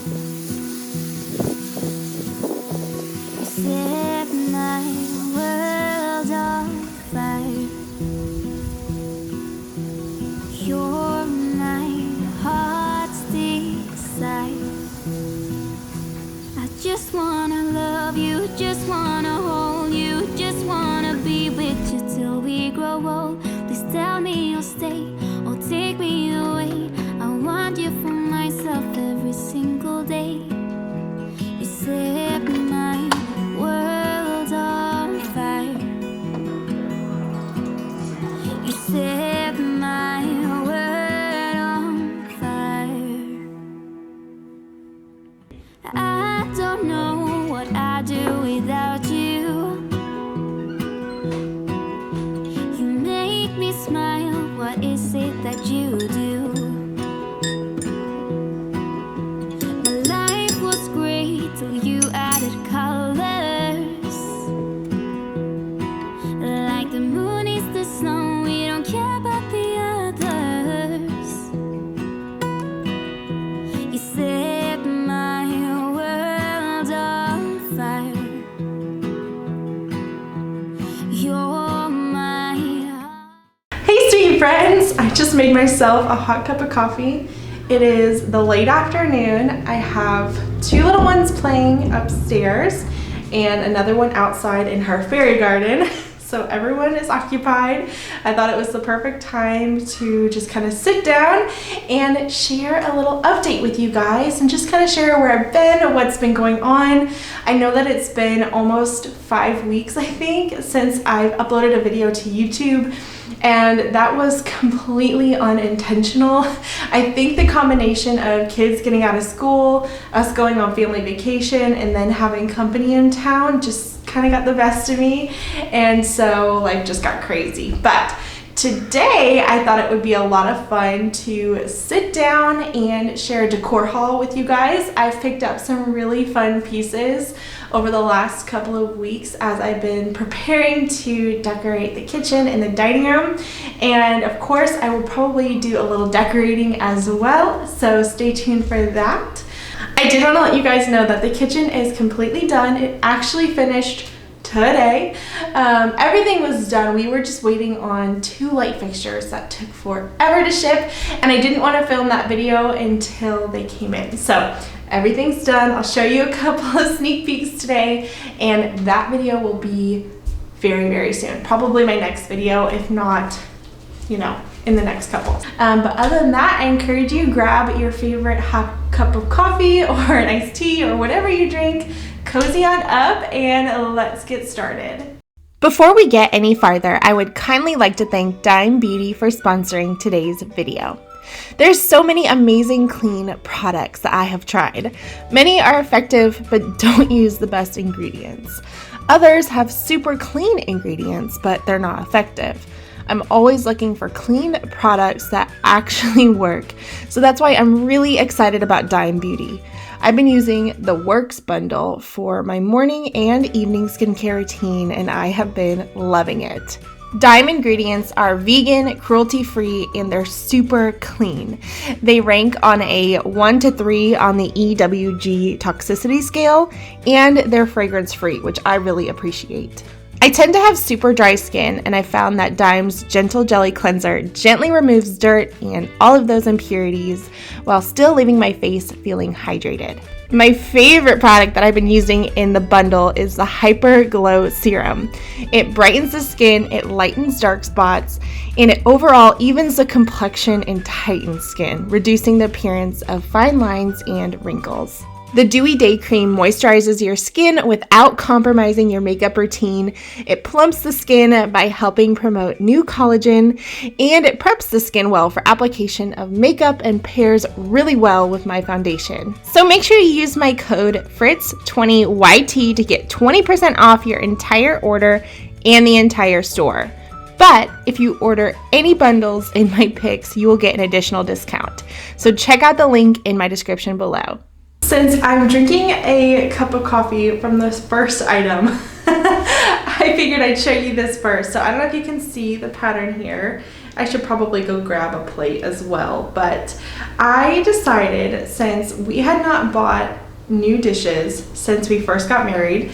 Set my world on fire. You're my heart's desire. I just wanna love you, just wanna hold you, just wanna be with you till we grow old. Please tell me you'll stay or take me away. I want you for myself every single day. You set my world on fire. You set my world on fire. I don't know what I'd do without you. You make me smile. What is it that you do? My life was great till you added colors. Like the moon is the snow, we don't care about the others. You set my world on fire. You're my Hey sweet friends, I just made myself a hot cup of coffee. It is the late afternoon. I have two little ones playing upstairs and another one outside in her fairy garden. So everyone is occupied. I thought it was the perfect time to just kind of sit down and share a little update with you guys and just kind of share where I've been, what's been going on. I know that it's been almost 5 weeks, I think, since I've uploaded a video to YouTube. And that was completely unintentional. I think the combination of kids getting out of school, us going on family vacation, and then having company in town just kind of got the best of me. And so life just got crazy. But today I thought it would be a lot of fun to sit down and share a decor haul with you guys. I've picked up some really fun pieces over the last couple of weeks as I've been preparing to decorate the kitchen and the dining room. And of course, I will probably do a little decorating as well, so stay tuned for that. I did want to let you guys know that the kitchen is completely done. It actually finished today. Everything was done. We were just waiting on 2 light fixtures that took forever to ship, and I didn't want to film that video until they came in. So everything's done. I'll show you a couple of sneak peeks today, and that video will be very, very soon. Probably my next video, if not, you know, in the next couple. But other than that, I encourage you, grab your favorite hot cup of coffee or an iced tea or whatever you drink, cozy on up, and let's get started. Before we get any farther, I would kindly like to thank Dime Beauty for sponsoring today's video. There's so many amazing clean products that I have tried. Many are effective but don't use the best ingredients. Others have super clean ingredients but they're not effective. I'm always looking for clean products that actually work, so that's why I'm really excited about Dime Beauty. I've been using the Works bundle for my morning and evening skincare routine, and I have been loving it. Dime ingredients are vegan, cruelty-free, and they're super clean. They rank on a 1 to 3 on the EWG toxicity scale, and they're fragrance-free, which I really appreciate. I tend to have super dry skin, and I found that Dime's Gentle Jelly Cleanser gently removes dirt and all of those impurities while still leaving my face feeling hydrated. My favorite product that I've been using in the bundle is the Hyper Glow Serum. It brightens the skin, it lightens dark spots, and it overall evens the complexion and tightens skin, reducing the appearance of fine lines and wrinkles. The Dewy Day Cream moisturizes your skin without compromising your makeup routine. It plumps the skin by helping promote new collagen, and it preps the skin well for application of makeup and pairs really well with my foundation. So make sure you use my code FRITZ20YT to get 20% off your entire order and the entire store. But if you order any bundles in my picks, you will get an additional discount. So check out the link in my description below. Since I'm drinking a cup of coffee from this first item, I I figured I'd show you this first. So I don't know if you can see the pattern here. I should probably go grab a plate as well, but I decided, since we had not bought new dishes since we first got married,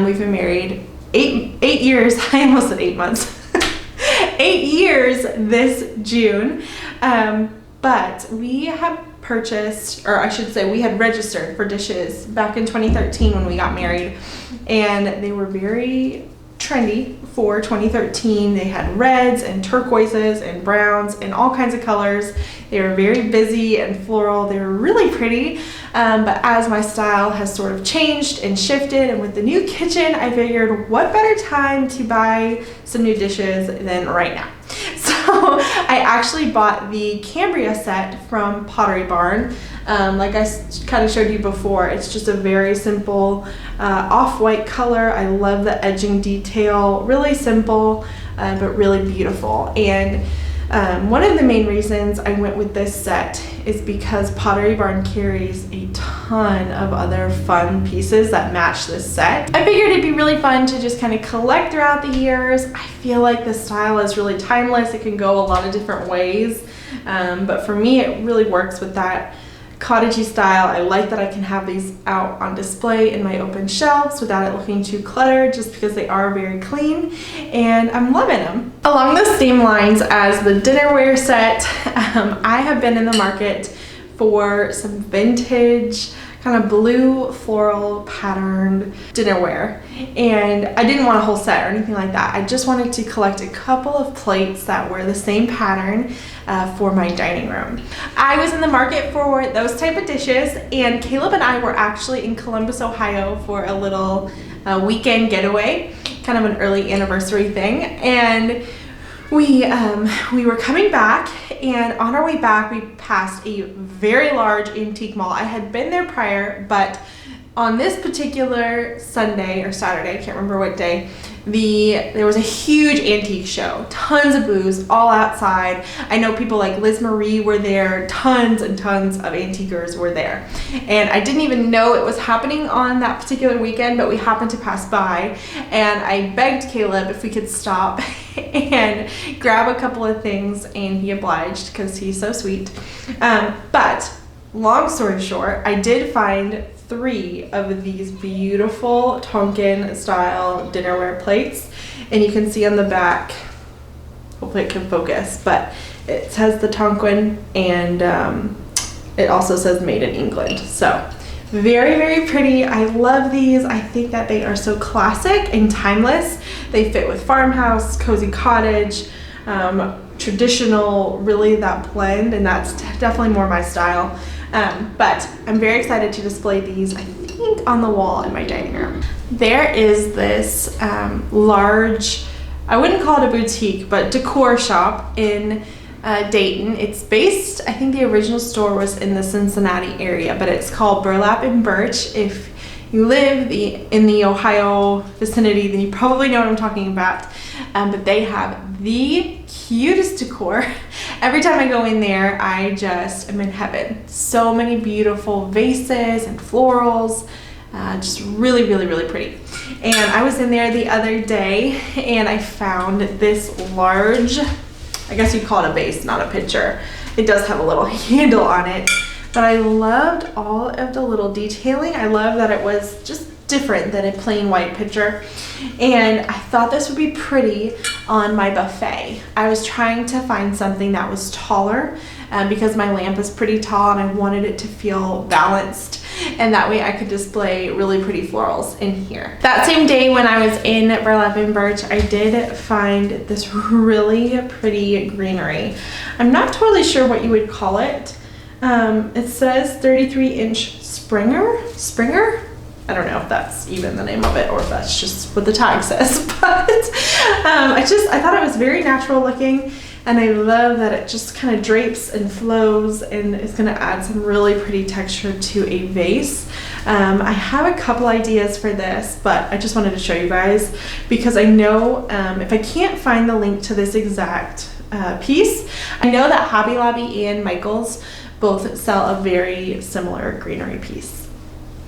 we've been married eight years. I almost said 8 months. 8 years this June, but we have purchased, or I should say we had registered for dishes back in 2013 when we got married, and they were very trendy for 2013. They had reds and turquoises and browns and all kinds of colors. They were very busy and floral. They were really pretty, but as my style has sort of changed and shifted, and with the new kitchen, I figured what better time to buy some new dishes than right now. So I actually bought the Cambria set from Pottery Barn. Like I kind of showed you before, it's just a very simple off-white color. I love the edging detail, really simple, but really beautiful. And one of the main reasons I went with this set is because Pottery Barn carries a ton of other fun pieces that match this set. I figured it'd be really fun to just kind of collect throughout the years. I feel like the style is really timeless. It can go a lot of different ways, but for me it really works with that cottagey style. I like that I can have these out on display in my open shelves without it looking too cluttered, just because they are very clean, and I'm loving them. Along the same lines as the dinnerware set, I have been in the market for some vintage kind of blue floral patterned dinnerware, and I didn't want a whole set or anything like that. I just wanted to collect a couple of plates that were the same pattern for my dining room. I was in the market for those type of dishes, and Caleb and I were actually in Columbus, Ohio for a little weekend getaway, kind of an early anniversary thing, and we were coming back, and on our way back we passed a very large antique mall. I had been there prior, but on this particular Sunday or Saturday, I can't remember what day, there was a huge antique show, tons of booths all outside. I know people like Liz Marie were there, tons and tons of antiquers were there. And I didn't even know it was happening on that particular weekend, but we happened to pass by, and I begged Caleb if we could stop and grab a couple of things, and he obliged because he's so sweet. But long story short, I did find 3 of these beautiful Tonkin style dinnerware plates, and you can see on the back, hopefully it can focus, but it says the Tonkin, and it also says made in England. So very, very pretty. I love these. I think that they are so classic and timeless. They fit with farmhouse, cozy cottage, traditional, really that blend, and that's definitely more my style. But I'm very excited to display these, I think, on the wall in my dining room. There is this large, I wouldn't call it a boutique, but decor shop in Dayton. It's based, I think the original store was in the Cincinnati area, but it's called Burlap and Birch. If you live in the Ohio vicinity, then you probably know what I'm talking about. But they have the cutest decor. Every time I go in there, I just am in heaven. So many beautiful vases and florals, just really, really, really pretty. And I was in there the other day, and I found this large, I guess you'd call it a vase, not a pitcher. It does have a little handle on it, but I loved all of the little detailing. I love that it was just different than a plain white pitcher, and I thought this would be pretty on my buffet. I was trying to find something that was taller because my lamp is pretty tall, and I wanted it to feel balanced, and that way I could display really pretty florals in here. That same day when I was in Burlap and Birch, I did find this really pretty greenery. I'm not totally sure what you would call it. It says 33-inch Springer? I don't know if that's even the name of it or if that's just what the tag says, but I thought it was very natural looking, and I love that it just kind of drapes and flows, and it's going to add some really pretty texture to a vase. I have a couple ideas for this, but I just wanted to show you guys because I know if I can't find the link to this exact piece, I know that Hobby Lobby and Michaels both sell a very similar greenery piece.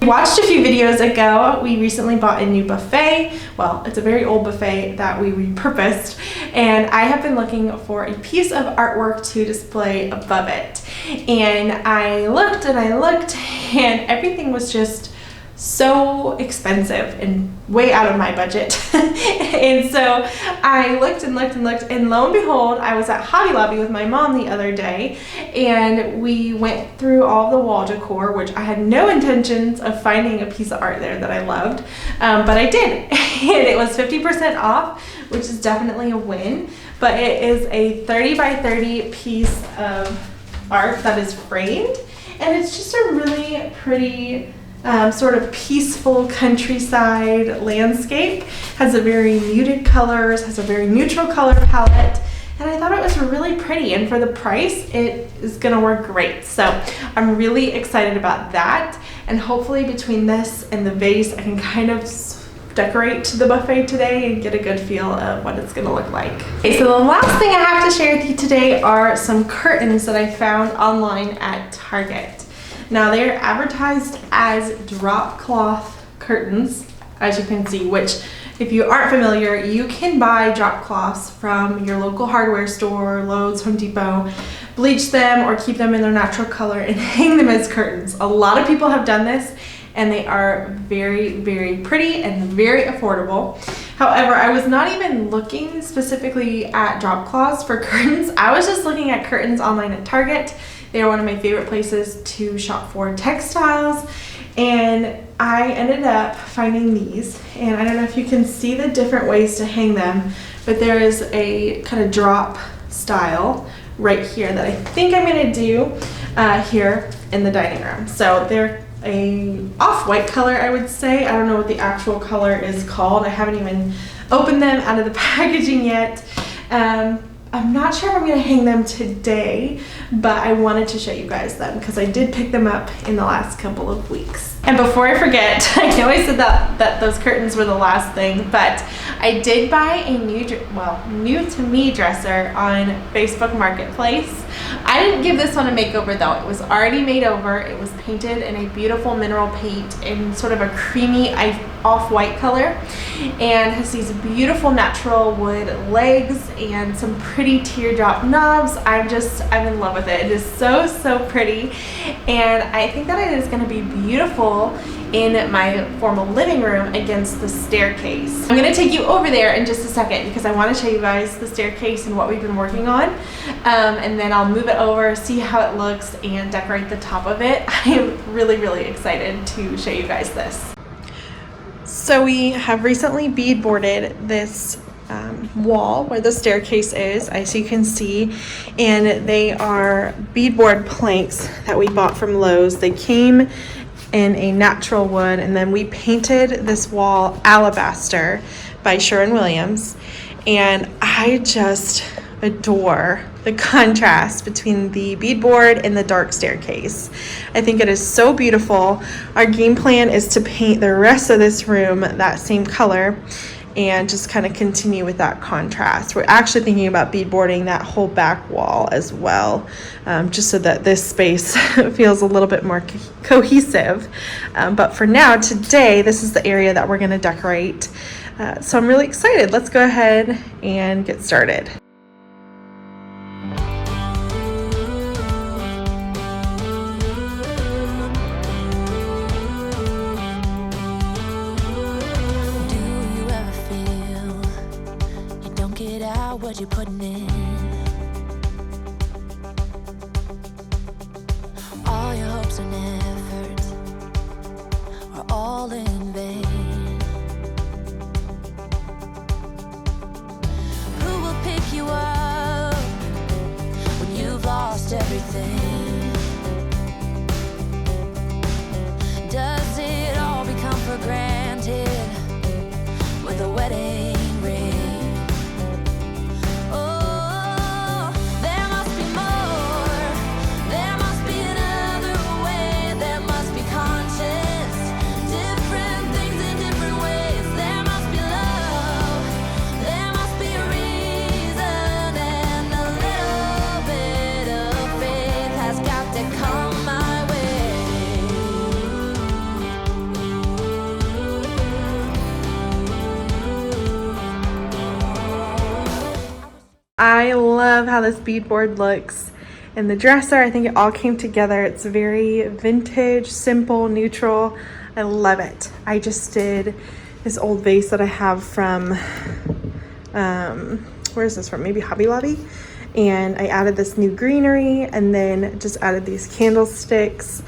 Watched a few videos ago, we recently bought a new buffet. Well, it's a very old buffet that we repurposed, and I have been looking for a piece of artwork to display above it. And I looked and I looked, and everything was just so expensive and way out of my budget. And so I looked and looked and looked, and lo and behold, I was at Hobby Lobby with my mom the other day, and we went through all the wall decor, which I had no intentions of finding a piece of art there that I loved, but I did. And it was 50% off, which is definitely a win. But it is a 30 by 30 piece of art that is framed, and it's just a really pretty sort of peaceful countryside landscape. Has a very muted colors, has a very neutral color palette, and I thought it was really pretty, and for the price it is gonna work great. So I'm really excited about that, and hopefully between this and the vase I can kind of decorate the buffet today and get a good feel of what it's gonna look like. Okay, so the last thing I have to share with you today are some curtains that I found online at Target. Now they're advertised as drop cloth curtains, as you can see, which if you aren't familiar, you can buy drop cloths from your local hardware store, Lowe's, Home Depot, bleach them or keep them in their natural color and hang them as curtains. A lot of people have done this, and they are very, very pretty and very affordable. However, I was not even looking specifically at drop cloths for curtains. I was just looking at curtains online at Target. They are one of my favorite places to shop for textiles, and I ended up finding these, and I don't know if you can see the different ways to hang them, but there is a kind of drop style right here that I think I'm gonna do here in the dining room. So they're a off-white color, I would say. I don't know what the actual color is called. I haven't even opened them out of the packaging yet. I'm not sure if I'm going to hang them today, but I wanted to show you guys them because I did pick them up in the last couple of weeks. And before I forget, I know I said that those curtains were the last thing, but I did buy a new to me dresser on Facebook Marketplace. I didn't give this one a makeover though. It was already made over. It was painted in a beautiful mineral paint in sort of a creamy off-white color, and has these beautiful natural wood legs and some pretty teardrop knobs. I'm in love with it. It is so, so pretty, and I think that it is going to be beautiful in my formal living room against the staircase. I'm going to take you over there in just a second because I want to show you guys the staircase and what we've been working on, and then I'll move it over, see how it looks, and decorate the top of it. I am really, really excited to show you guys this. So we have recently beadboarded this wall where the staircase is, as you can see, and they are beadboard planks that we bought from Lowe's. They came in a natural wood, and then we painted this wall alabaster by Sherwin-Williams, and I just adore the contrast between the beadboard and the dark staircase. I think it is so beautiful. Our game plan is to paint the rest of this room that same color and just kind of continue with that contrast. We're actually thinking about beadboarding that whole back wall as well, just so that this space feels a little bit more cohesive. But for now, today, this is the area that we're gonna decorate. So I'm really excited. Let's go ahead and get started. What you're putting in, all your hopes and efforts are all in vain. Who will pick you up when you've lost everything? Does it all become for granted with a wedding ring? Oh, I love how this beadboard looks. And the dresser, I think it all came together. It's very vintage, simple, neutral. I love it. I just did this old vase that I have from, where is this from? Maybe Hobby Lobby. And I added this new greenery and then just added these candlesticks.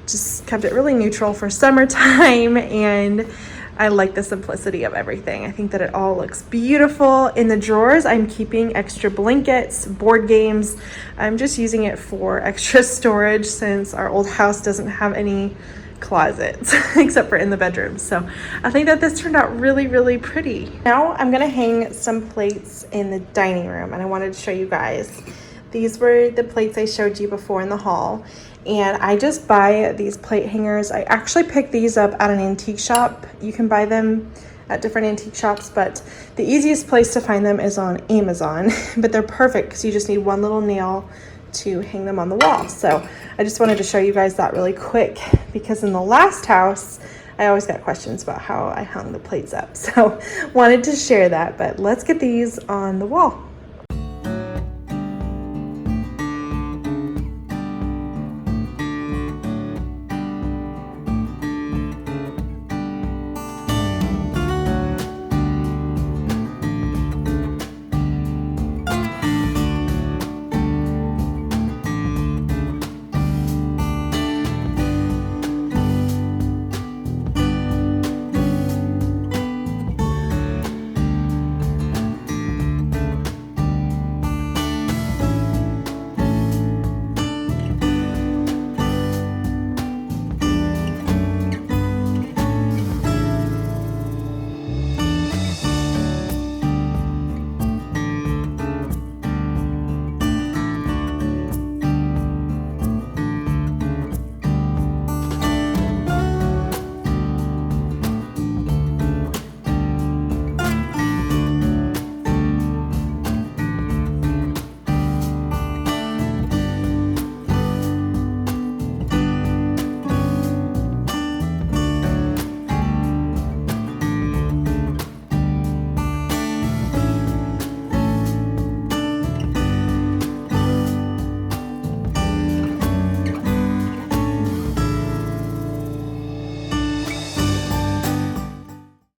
Just kept it really neutral for summertime, and I like the simplicity of everything. I think that it all looks beautiful. In the drawers, I'm keeping extra blankets, board games. I'm just using it for extra storage since our old house doesn't have any closets except for in the bedroom. So I think that this turned out really, really pretty. Now I'm gonna hang some plates in the dining room, and I wanted to show you guys. These were the plates I showed you before in the haul, and I just buy these plate hangers. I actually picked these up at an antique shop. You can buy them at different antique shops, but the easiest place to find them is on Amazon. But they're perfect because you just need one little nail to hang them on the wall. So I just wanted to show you guys that really quick, because in the last house I always got questions about how I hung the plates up. So wanted to share that, but let's get these on the wall.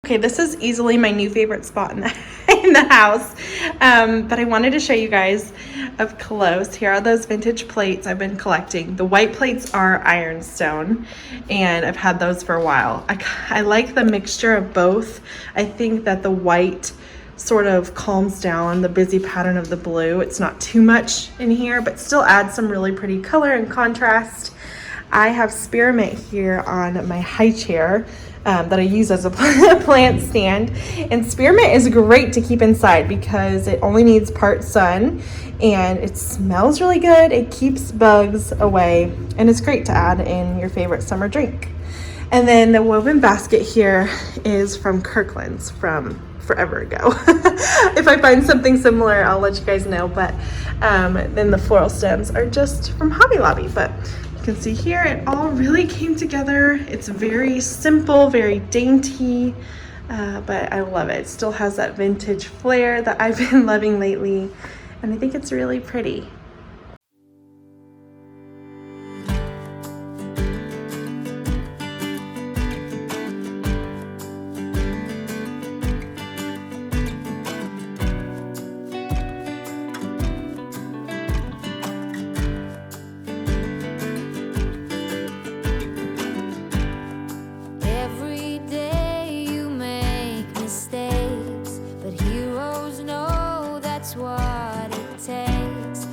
Okay, this is easily my new favorite spot in the house, but I wanted to show you guys up close. Here are those vintage plates I've been collecting. The white plates are ironstone, and I've had those for a while. I like the mixture of both. I think that the white sort of calms down the busy pattern of the blue. It's not too much in here, but still adds some really pretty color and contrast. I have spearmint here on my high chair that I use as a plant stand, and spearmint is great to keep inside because it only needs part sun and it smells really good. It keeps bugs away, and it's great to add in your favorite summer drink. And then the woven basket here is from Kirkland's from forever ago. If I find something similar, I'll let you guys know, but then the floral stems are just from Hobby Lobby. But you can see here it all really came together. It's very simple, very dainty, but I love it. It still has that vintage flair that I've been loving lately, and I think it's really pretty. What it takes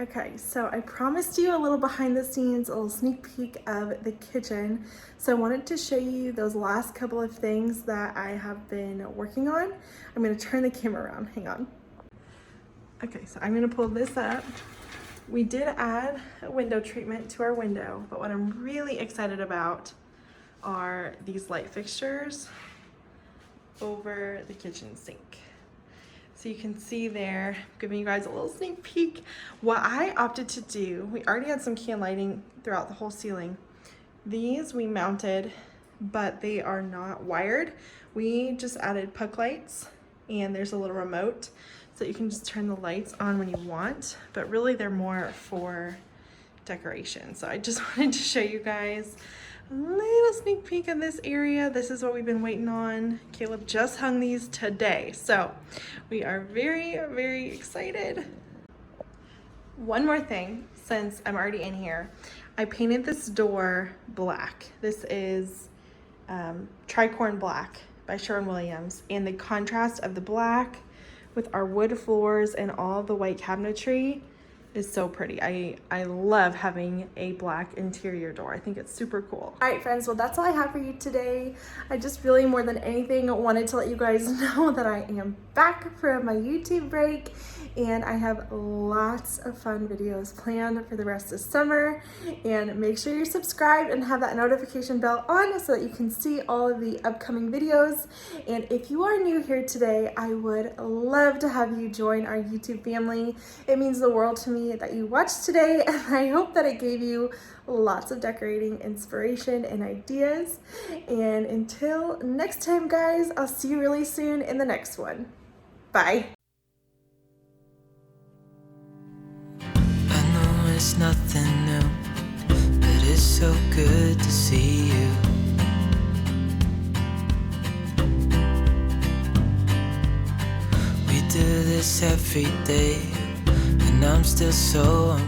Okay, so I promised you a little behind the scenes, a little sneak peek of the kitchen. So I wanted to show you those last couple of things that I have been working on. I'm gonna turn the camera around, hang on. Okay, so I'm gonna pull this up. We did add a window treatment to our window, but what I'm really excited about are these light fixtures over the kitchen sink. So you can see there, giving you guys a little sneak peek. What I opted to do, we already had some can lighting throughout the whole ceiling. These we mounted, but they are not wired. We just added puck lights, and there's a little remote, so you can just turn the lights on when you want, but really they're more for decoration. So I just wanted to show you guys a little sneak peek of this area. This is what we've been waiting on. Caleb just hung these today, so we are very, very excited. One more thing, since I'm already in here, I painted this door black. This is Tricorn Black by Sherwin-Williams, and the contrast of the black with our wood floors and all the white cabinetry is so pretty. I love having a black interior door. I think it's super cool. All right, friends, well, that's all I have for you today. I just really, more than anything, wanted to let you guys know that I am back from my YouTube break, and I have lots of fun videos planned for the rest of summer. And make sure you're subscribed and have that notification bell on so that you can see all of the upcoming videos. And if you are new here today, I would love to have you join our YouTube family. It means the world to me that you watched today, and I hope that it gave you lots of decorating inspiration and ideas. And until next time, guys, I'll see you really soon in the next one. Bye. I know it's nothing new, but it's so good to see you. We do this every day, and I'm still so